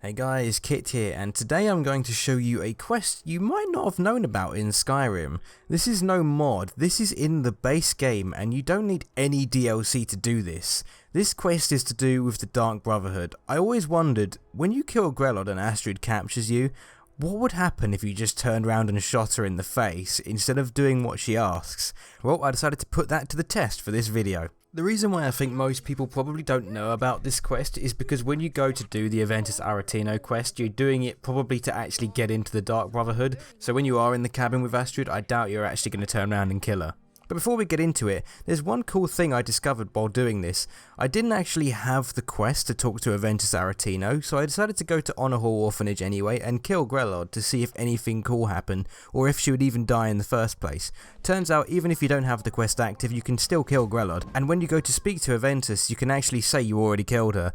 Hey guys, Kit here, and today I'm going to show you a quest you might not have known about in Skyrim. This is no mod, this is in the base game and you don't need any DLC to do this. This quest is to do with the Dark Brotherhood. I always wondered, when you kill Grelod and Astrid captures you, what would happen if you just turned around and shot her in the face instead of doing what she asks? Well, I decided to put that to the test for this video. The reason why I think most people probably don't know about this quest is because when you go to do the Aventus Aretino quest, you're doing it probably to actually get into the Dark Brotherhood, so when you are in the cabin with Astrid, I doubt you're actually going to turn around and kill her. But before we get into it, there's one cool thing I discovered while doing this. I didn't actually have the quest to talk to Aventus Aretino, so I decided to go to Honor Hall Orphanage anyway and kill Grelod to see if anything cool happened, or if she would even die in the first place. Turns out even if you don't have the quest active, you can still kill Grelod, and when you go to speak to Aventus, you can actually say you already killed her.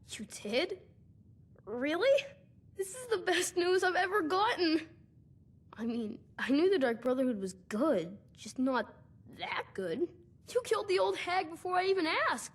You did? Really? This is the best news I've ever gotten. I mean, I knew the Dark Brotherhood was good, just not that good. You killed the old hag before I even asked.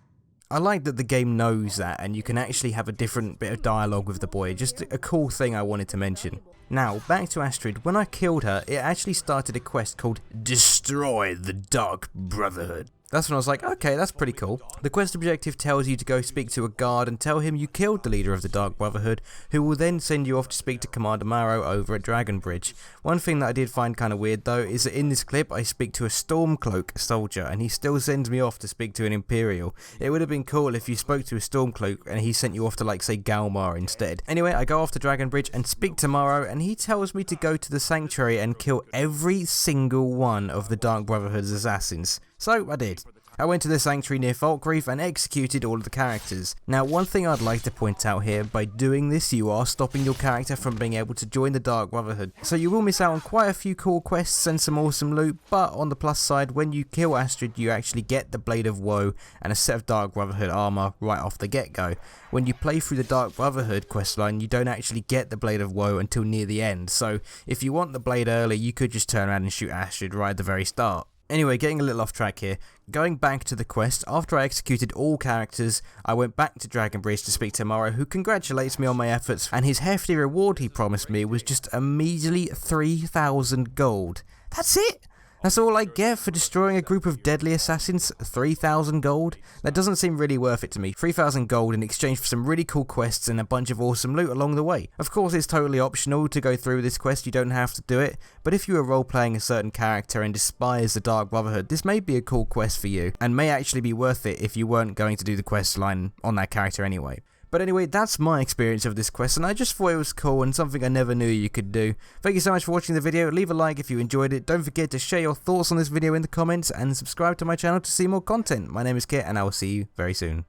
I like that the game knows that and you can actually have a different bit of dialogue with the boy, just a cool thing I wanted to mention. Now, back to Astrid, when I killed her, it actually started a quest called Destroy the Dark Brotherhood. That's when I was like, okay, that's pretty cool. The quest objective tells you to go speak to a guard and tell him you killed the leader of the Dark Brotherhood, who will then send you off to speak to Commander Marrow over at Dragon Bridge. One thing that I did find kind of weird though is that in this clip I speak to a Stormcloak soldier and he still sends me off to speak to an Imperial. It would have been cool if you spoke to a Stormcloak and he sent you off to like say Galmar instead. Anyway, I go off to Dragon Bridge and speak to Marrow and he tells me to go to the Sanctuary and kill every single one of the Dark Brotherhood's assassins. So I did. I went to the Sanctuary near Falkreath and executed all of the characters. Now, one thing I'd like to point out here, by doing this you are stopping your character from being able to join the Dark Brotherhood. So you will miss out on quite a few cool quests and some awesome loot, but on the plus side, when you kill Astrid you actually get the Blade of Woe and a set of Dark Brotherhood armor right off the get-go. When you play through the Dark Brotherhood questline, you don't actually get the Blade of Woe until near the end, so if you want the blade early, you could just turn around and shoot Astrid right at the very start. Anyway, getting a little off track here. Going back to the quest, after I executed all characters, I went back to Dragon Bridge to speak to Marrow, who congratulates me on my efforts, and his hefty reward he promised me was just a measly 3,000 gold. That's it! That's all I get for destroying a group of deadly assassins, 3,000 gold? That doesn't seem really worth it to me. 3,000 gold in exchange for some really cool quests and a bunch of awesome loot along the way. Of course it's totally optional to go through this quest, you don't have to do it, but if you are role-playing a certain character and despise the Dark Brotherhood, this may be a cool quest for you, and may actually be worth it if you weren't going to do the quest line on that character anyway. But anyway, that's my experience of this quest, and I just thought it was cool and something I never knew you could do. Thank you so much for watching the video. Leave a like if you enjoyed it. Don't forget to share your thoughts on this video in the comments, and subscribe to my channel to see more content. My name is Kit, and I will see you very soon.